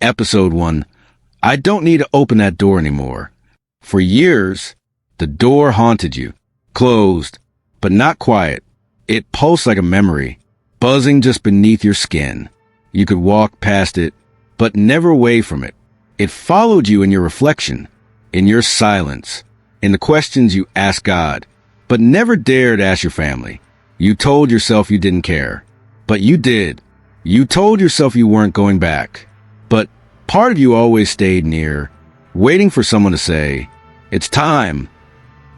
Episode 1. I don't need to open that door anymore. For years, the door haunted you. Closed, but not quiet. It pulsed like a memory, buzzing just beneath your skin. You could walk past it, but never away from it. It followed you in your reflection, in your silence, in the questions you asked God, but never dared ask your family. You told yourself you didn't care, but you did. You told yourself you weren't going back, but part of you always stayed near, waiting for someone to say, "It's time."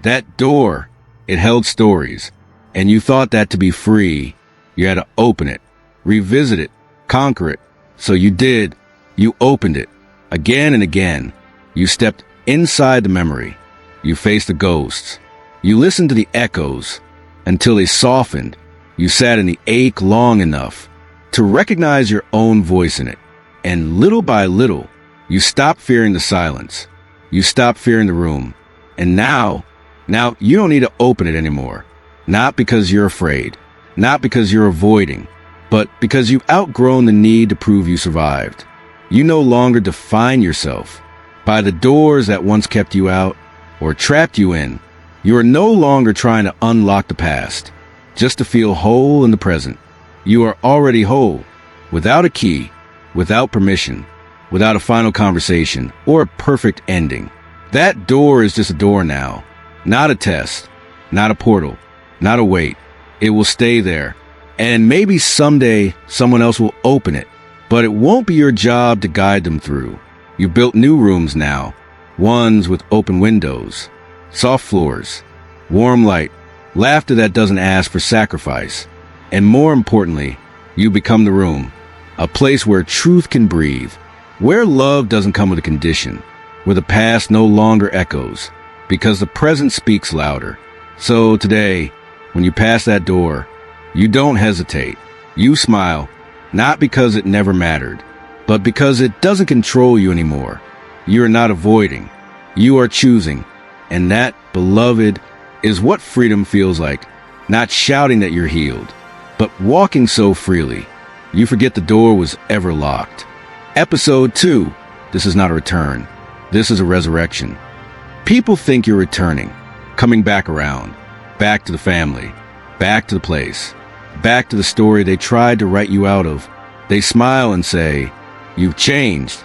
That door, it held stories, and you thought that to be free, you had to open it, revisit it, conquer it. So you did. You opened it. Again and again. You stepped inside the memory. You faced the ghosts. You listened to the echoes until they softened. You sat in the ache long enough to recognize your own voice in it. And little by little, you stopped fearing the silence. You stopped fearing the room. And now you don't need to open it anymore. Not because you're afraid, not because you're avoiding, but because you've outgrown the need to prove you survived. You no longer define yourself by the doors that once kept you out or trapped you in. You are no longer trying to unlock the past, just to feel whole in the present. You are already whole, without a key, without permission, without a final conversation or a perfect ending. That door is just a door now, not a test, not a portal, not a wait. It will stay there, and maybe someday someone else will open it, but it won't be your job to guide them through. You built new rooms now, ones with open windows, soft floors, warm light, laughter that doesn't ask for sacrifice, and more importantly, you become the room, a place where truth can breathe, where love doesn't come with a condition, where the past no longer echoes, because the present speaks louder. So today, when you pass that door, you don't hesitate. You smile, not because it never mattered, but because it doesn't control you anymore. You are not avoiding. You are choosing. And that, beloved, is what freedom feels like. Not shouting that you're healed, but walking so freely. You forget the door was ever locked. Episode 2. This is not a return. This is a resurrection. People think you're returning, coming back around, back to the family, back to the place, back to the story they tried to write you out of. They smile and say, "You've changed,"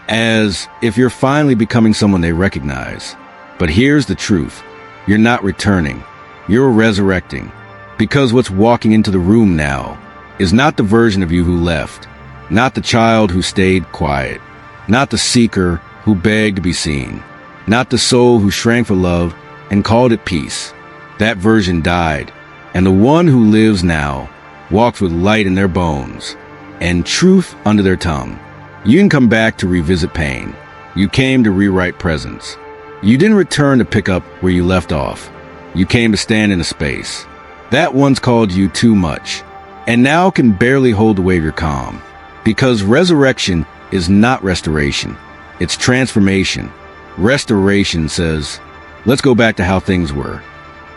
as if you're finally becoming someone they recognize. But here's the truth. You're not returning. You're resurrecting. Because what's walking into the room now is not the version of you who left, not the child who stayed quiet, not the seeker who begged to be seen, not the soul who shrank for love and called it peace. That version died, and the one who lives now walks with light in their bones and truth under their tongue. You didn't come back to revisit pain. You came to rewrite presence. You didn't return to pick up where you left off. You came to stand in a space that once called you too much, and now can barely hold the weight of your calm. Because resurrection is not restoration. It's transformation. Restoration says, let's go back to how things were.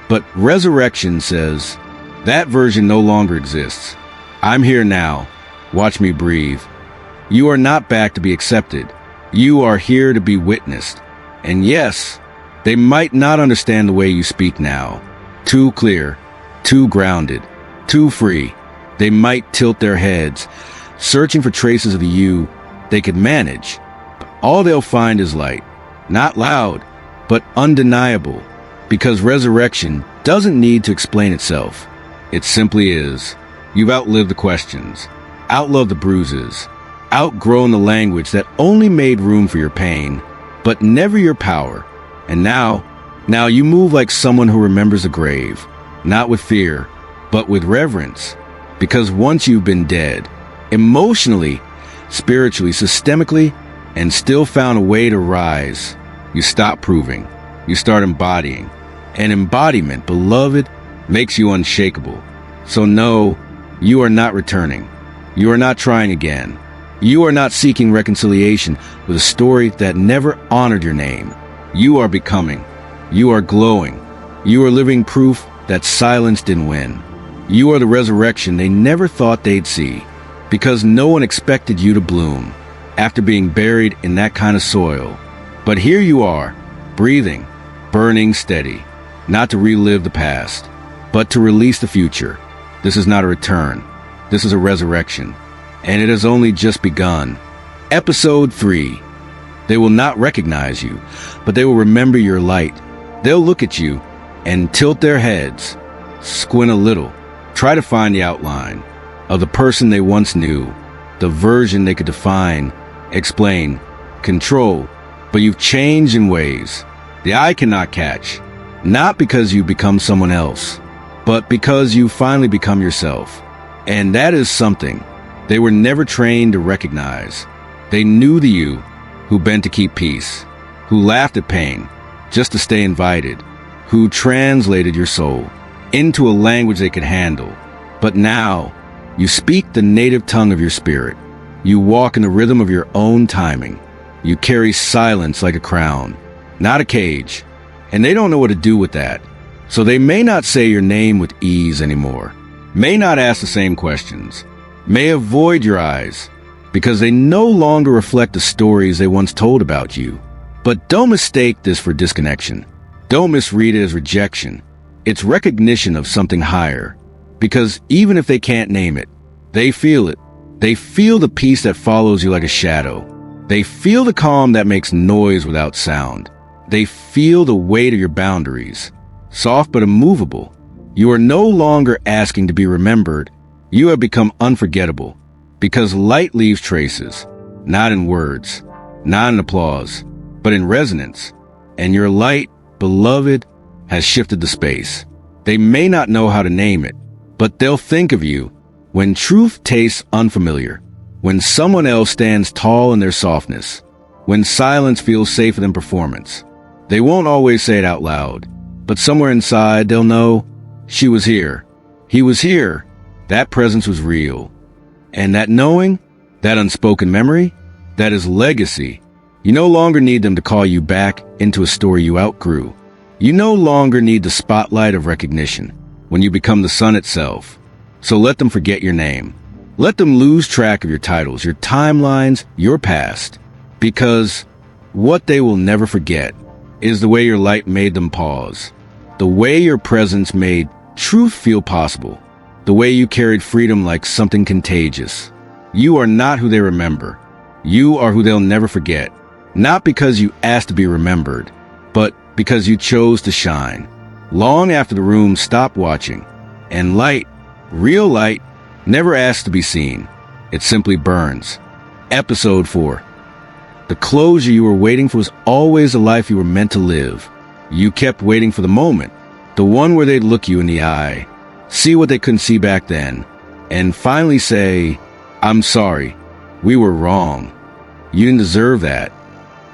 But resurrection says, that version no longer exists. I'm here now. Watch me breathe. You are not back to be accepted. You are here to be witnessed. And yes, they might not understand the way you speak now. Too clear, too grounded, too free. They might tilt their heads, searching for traces of the you they could manage. But all they'll find is light. Not loud, but undeniable. Because resurrection doesn't need to explain itself. It simply is. You've outlived the questions, outlived the bruises, outgrown the language that only made room for your pain, but never your power. And now you move like someone who remembers a grave, not with fear, but with reverence. Because once you've been dead, emotionally, spiritually, systemically, and still found a way to rise, you stop proving. You start embodying. And embodiment, beloved, makes you unshakable. So no, you are not returning. You are not trying again. You are not seeking reconciliation with a story that never honored your name. You are becoming. You are glowing. You are living proof that silence didn't win. You are the resurrection they never thought they'd see, because no one expected you to bloom. after being buried in that kind of soil. But here you are, breathing, burning steady, not to relive the past, but to release the future. This is not a return. This is a resurrection. And it has only just begun. Episode 3. They will not recognize you, but they will remember your light. They'll look at you and tilt their heads, squint a little, try to find the outline of the person they once knew, the version they could define, explain, control, but you've changed in ways the eye cannot catch, not because you become someone else, but because you finally become yourself. And that is something they were never trained to recognize. They knew the you who bent to keep peace, who laughed at pain just to stay invited, who translated your soul into a language they could handle. But now, you speak the native tongue of your spirit. You walk in the rhythm of your own timing. You carry silence like a crown, not a cage. And they don't know what to do with that. So they may not say your name with ease anymore, may not ask the same questions, may avoid your eyes, because they no longer reflect the stories they once told about you. But don't mistake this for disconnection. Don't misread it as rejection. It's recognition of something higher. Because even if they can't name it, they feel it. They feel the peace that follows you like a shadow. They feel the calm that makes noise without sound. They feel the weight of your boundaries, soft but immovable. You are no longer asking to be remembered. You have become unforgettable. Because light leaves traces, not in words, not in applause, but in resonance. And your light, beloved, has shifted the space. They may not know how to name it, but they'll think of you when truth tastes unfamiliar, when someone else stands tall in their softness, when silence feels safer than performance. They won't always say it out loud, but somewhere inside they'll know, she was here, he was here, that presence was real. And that knowing, that unspoken memory, that is legacy. You no longer need them to call you back into a story you outgrew. You no longer need the spotlight of recognition when you become the sun itself. So let them forget your name. Let them lose track of your titles, your timelines, your past. Because what they will never forget is the way your light made them pause. The way your presence made truth feel possible. The way you carried freedom like something contagious. You are not who they remember. You are who they'll never forget. Not because you asked to be remembered, but because you chose to shine. Long after the room stopped watching. And light, real light, never asks to be seen. It simply burns. Episode 4. The closure you were waiting for was always the life you were meant to live. You kept waiting for the moment. The one where they'd look you in the eye, see what they couldn't see back then, and finally say, I'm sorry, we were wrong. You didn't deserve that.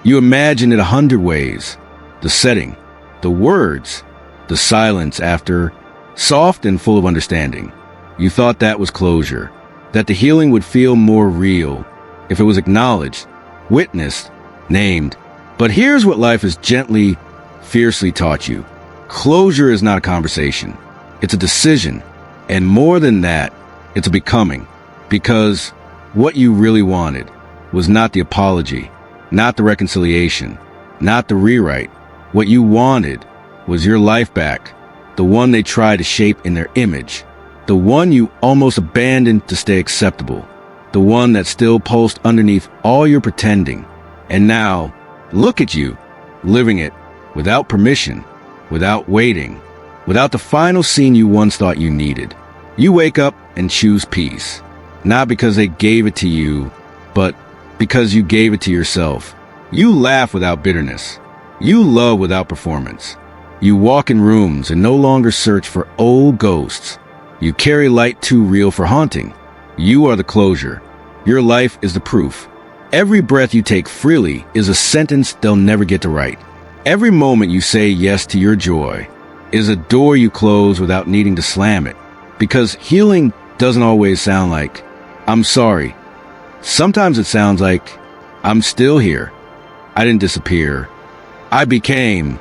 You imagined it 100 ways. The setting, the words, the silence after, soft and full of understanding. You thought that was closure, that the healing would feel more real if it was acknowledged, witnessed, named. But here's what life has gently, fiercely taught you. Closure is not a conversation. It's a decision. And more than that, it's a becoming. Because what you really wanted was not the apology, not the reconciliation, not the rewrite. What you wanted was your life back, the one they tried to shape in their image, the one you almost abandoned to stay acceptable, the one that still pulsed underneath all your pretending. And now, look at you, living it, without permission, without waiting, without the final scene you once thought you needed. You wake up and choose peace, not because they gave it to you, but because you gave it to yourself. You laugh without bitterness. You love without performance. You walk in rooms and no longer search for old ghosts. You carry light too real for haunting. You are the closure. Your life is the proof. Every breath you take freely is a sentence they'll never get to write. Every moment you say yes to your joy is a door you close without needing to slam it. Because healing doesn't always sound like, I'm sorry. Sometimes it sounds like, I'm still here. I didn't disappear. I became.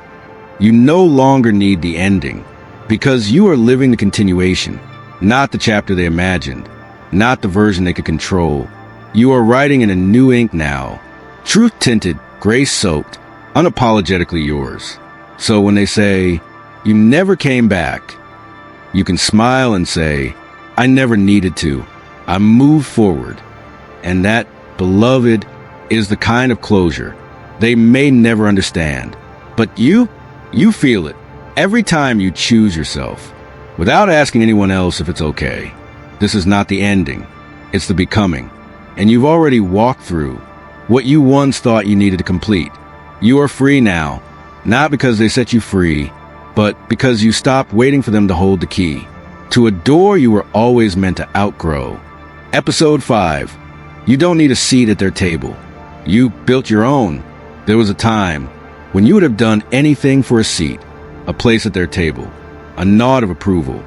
You no longer need the ending. Because you are living the continuation, not the chapter they imagined, not the version they could control. You are writing in a new ink now, truth-tinted, gray-soaked, unapologetically yours. So when they say, "You never came back," you can smile and say, "I never needed to. I moved forward." And that, beloved, is the kind of closure they may never understand. But you feel it every time you choose yourself, without asking anyone else if it's okay. This is not the ending. It's the becoming. And you've already walked through what you once thought you needed to complete. You are free now, not because they set you free, but because you stopped waiting for them to hold the key to a door you were always meant to outgrow. Episode 5. You don't need a seat at their table. You built your own. There was a time when you would have done anything for a seat, a place at their table, a nod of approval,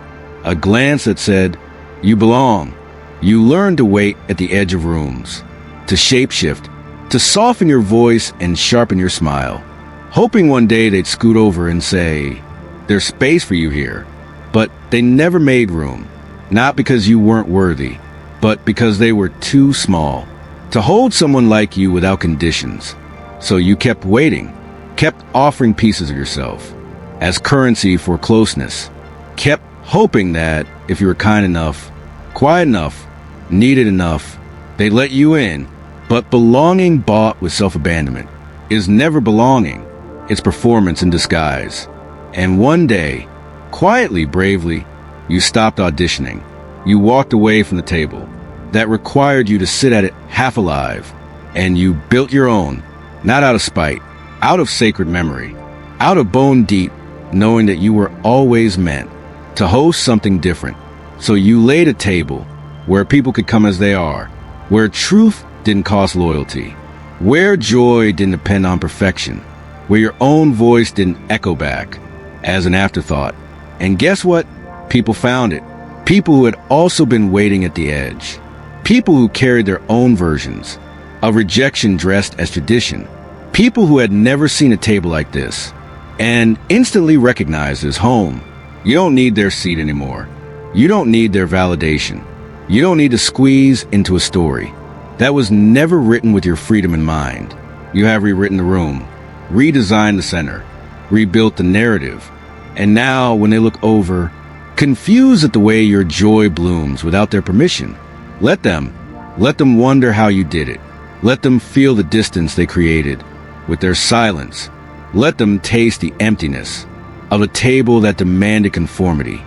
a glance that said, "You belong." You learned to wait at the edge of rooms, to shapeshift, to soften your voice and sharpen your smile, hoping one day they'd scoot over and say, "There's space for you here." But they never made room, not because you weren't worthy, but because they were too small to hold someone like you without conditions. So you kept waiting, kept offering pieces of yourself as currency for closeness, kept hoping that if you were kind enough, quiet enough, needed enough, they'd let you in. But belonging bought with self-abandonment is never belonging. It's performance in disguise. And one day, quietly, bravely, you stopped auditioning. You walked away from the table that required you to sit at it half alive, and you built your own, not out of spite, out of sacred memory, out of bone deep, knowing that you were always meant to host something different. So you laid a table where people could come as they are, where truth didn't cost loyalty, where joy didn't depend on perfection, where your own voice didn't echo back as an afterthought. And guess what? People found it. People who had also been waiting at the edge. People who carried their own versions of rejection dressed as tradition. People who had never seen a table like this and instantly recognized as home. You don't need their seat anymore. You don't need their validation. You don't need to squeeze into a story that was never written with your freedom in mind. You have rewritten the room, redesigned the center, rebuilt the narrative. And now, when they look over, confused at the way your joy blooms without their permission, let them wonder how you did it. Let them feel the distance they created with their silence. Let them taste the emptiness of a table that demanded conformity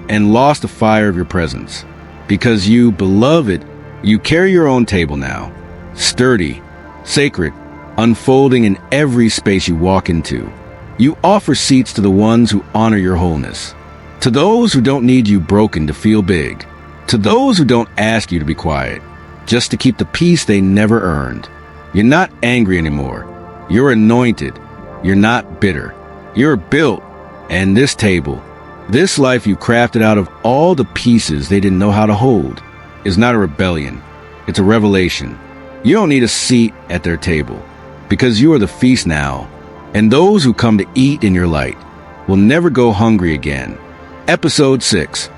and lost the fire of your presence. Because you, beloved, you carry your own table now, sturdy, sacred, unfolding in every space you walk into. You offer seats to the ones who honor your wholeness, to those who don't need you broken to feel big, to those who don't ask you to be quiet, just to keep the peace they never earned. You're not angry anymore. You're anointed. You're not bitter. You're built. And this table, this life you crafted out of all the pieces they didn't know how to hold, is not a rebellion. It's a revelation. You don't need a seat at their table, because you are the feast now, and those who come to eat in your light will never go hungry again. Episode 6.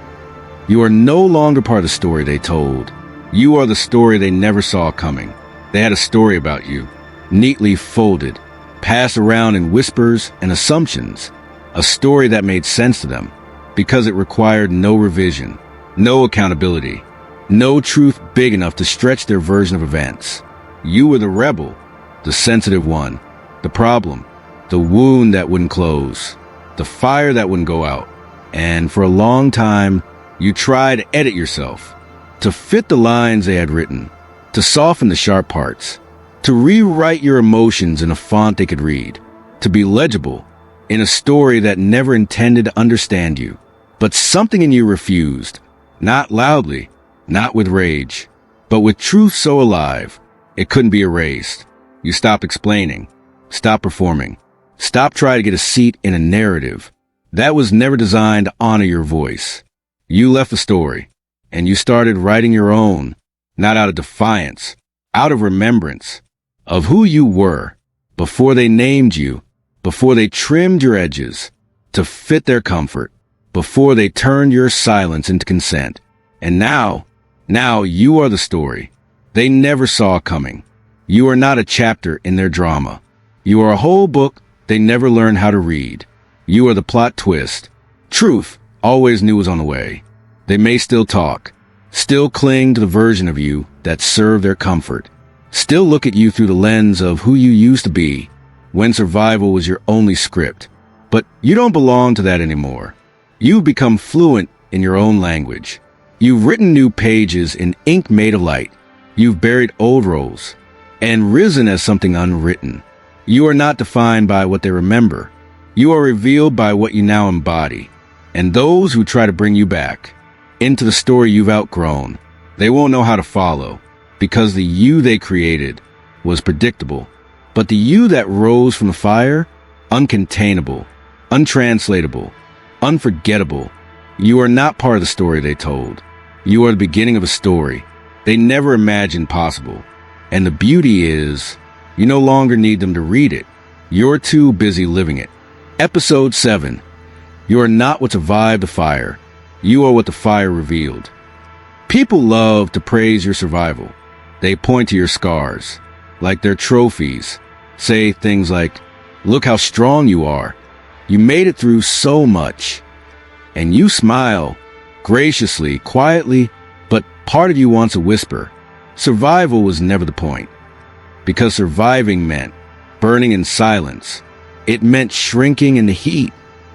You are no longer part of the story they told. You are the story they never saw coming. They had a story about you, neatly folded, passed around in whispers and assumptions, a story that made sense to them because it required no revision, no accountability, no truth big enough to stretch their version of events. You were the rebel, the sensitive one, the problem, the wound that wouldn't close, the fire that wouldn't go out. And for a long time, you tried to edit yourself, to fit the lines they had written, to soften the sharp parts, to rewrite your emotions in a font they could read, to be legible in a story that never intended to understand you. But something in you refused, not loudly, not with rage, but with truth so alive, it couldn't be erased. You stopped explaining, stopped performing, stopped trying to get a seat in a narrative that was never designed to honor your voice. You left the story, and you started writing your own, not out of defiance, out of remembrance of who you were before they named you, before they trimmed your edges to fit their comfort, before they turned your silence into consent. And now you are the story they never saw coming. You are not a chapter in their drama. You are a whole book they never learned how to read. You are the plot twist. Truth always knew was on the way. They may still talk, still cling to the version of you that served their comfort, still look at you through the lens of who you used to be when survival was your only script. But you don't belong to that anymore. You've become fluent in your own language. You've written new pages in ink made of light. You've buried old roles and risen as something unwritten. You are not defined by what they remember. You are revealed by what you now embody. And those who try to bring you back into the story you've outgrown, they won't know how to follow, because the you they created was predictable. But the you that rose from the fire, uncontainable, untranslatable, unforgettable. You are not part of the story they told. You are the beginning of a story they never imagined possible. And the beauty is, you no longer need them to read it. You're too busy living it. Episode 7. You are not what survived the fire. You are what the fire revealed. People love to praise your survival. They point to your scars, like they're trophies. Say things like, look how strong you are. You made it through so much. And you smile, graciously, quietly, but part of you wants a whisper. Survival was never the point. Because surviving meant burning in silence. It meant shrinking in the heat,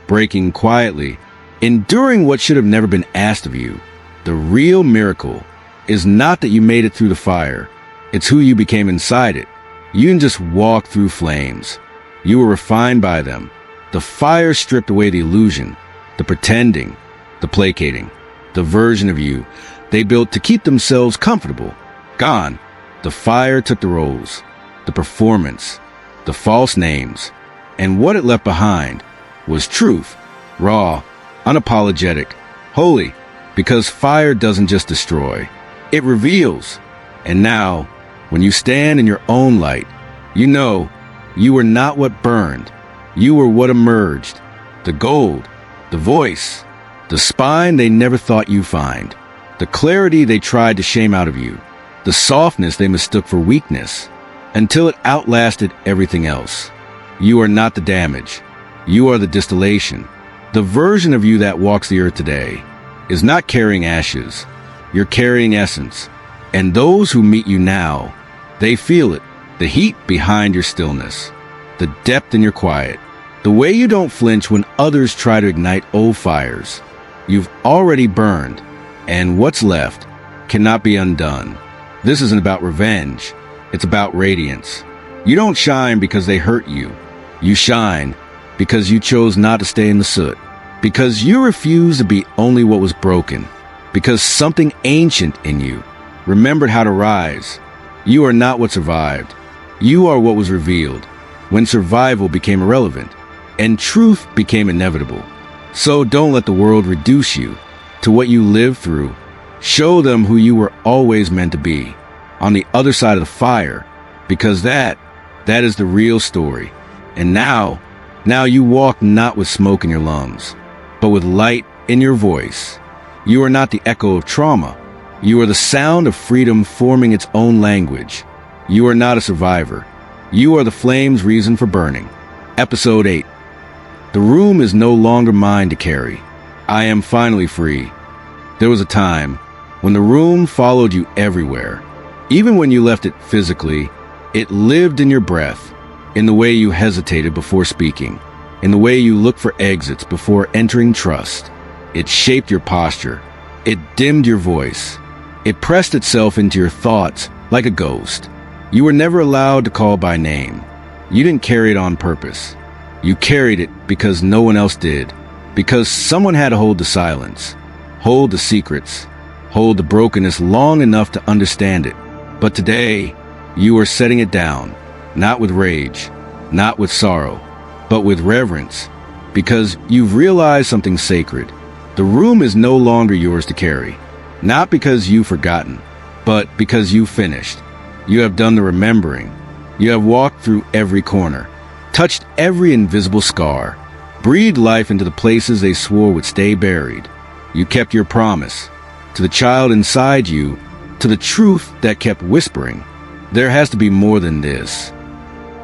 breaking quietly, enduring what should have never been asked of you. The real miracle is not that you made it through the fire. It's who you became inside it. You didn't just walk through flames. You were refined by them. The fire stripped away the illusion, the pretending, the placating, the version of you they built to keep themselves comfortable. Gone. The fire took the roles, the performance, the false names, and what it left behind was truth, raw, unapologetic, holy, because fire doesn't just destroy, it reveals. And now, when you stand in your own light, you know you were not what burned, you were what emerged, the gold, the voice, the spine they never thought you'd find, the clarity they tried to shame out of you, the softness they mistook for weakness, until it outlasted everything else. You are not the damage. You are the distillation. The version of you that walks the earth today is not carrying ashes. You're carrying essence. And those who meet you now, they feel it. The heat behind your stillness, the depth in your quiet, the way you don't flinch when others try to ignite old fires. You've already burned, and what's left cannot be undone. This isn't about revenge. It's about radiance. You don't shine because they hurt you. You shine because you chose not to stay in the soot. Because you refused to be only what was broken. Because something ancient in you remembered how to rise. You are not what survived. You are what was revealed when survival became irrelevant and truth became inevitable. So don't let the world reduce you to what you lived through. Show them who you were always meant to be, on the other side of the fire, because that is the real story. And now you walk not with smoke in your lungs, but with light in your voice. You are not the echo of trauma. You are the sound of freedom forming its own language. You are not a survivor. You are the flame's reason for burning. Episode 8. The room is no longer mine to carry. I am finally free. There was a time when the room followed you everywhere. Even when you left it physically, it lived in your breath, in the way you hesitated before speaking, in the way you looked for exits before entering trust. It shaped your posture. It dimmed your voice. It pressed itself into your thoughts like a ghost. You were never allowed to call by name. You didn't carry it on purpose. You carried it because no one else did, because someone had to hold the silence, hold the secrets, hold the brokenness long enough to understand it. But today, you are setting it down, not with rage, not with sorrow, but with reverence, because you've realized something sacred. The room is no longer yours to carry, not because you've forgotten, but because you finished. You have done the remembering. You have walked through every corner, touched every invisible scar, breathed life into the places they swore would stay buried. You kept your promise to the child inside you to the truth that kept whispering, there has to be more than this.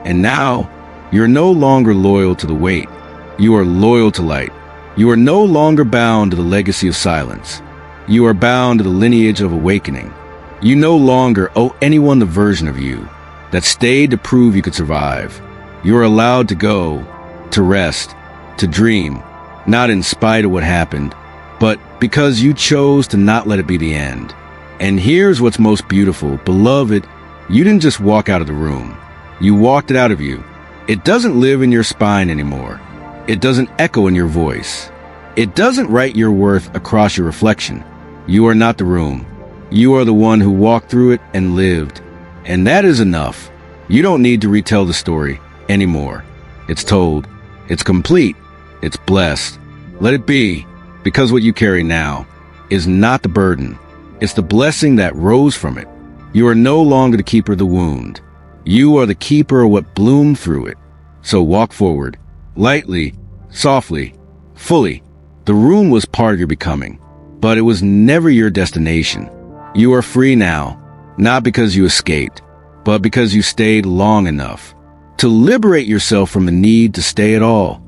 And now, you're no longer loyal to the weight. You are loyal to light. You are no longer bound to the legacy of silence. You are bound to the lineage of awakening. You no longer owe anyone the version of you that stayed to prove you could survive. You are allowed to go, to rest, to dream, not in spite of what happened, but because you chose to not let it be the end. And here's what's most beautiful, beloved, you didn't just walk out of the room. You walked it out of you. It doesn't live in your spine anymore. It doesn't echo in your voice. It doesn't write your worth across your reflection. You are not the room. You are the one who walked through it and lived. And that is enough. You don't need to retell the story anymore. It's told. It's complete. It's blessed. Let it be, because what you carry now is not the burden. It's the blessing that rose from it. You are no longer the keeper of the wound. You are the keeper of what bloomed through it. So walk forward, lightly, softly, fully. The room was part of your becoming, but it was never your destination. You are free now, not because you escaped, but because you stayed long enough to liberate yourself from the need to stay at all.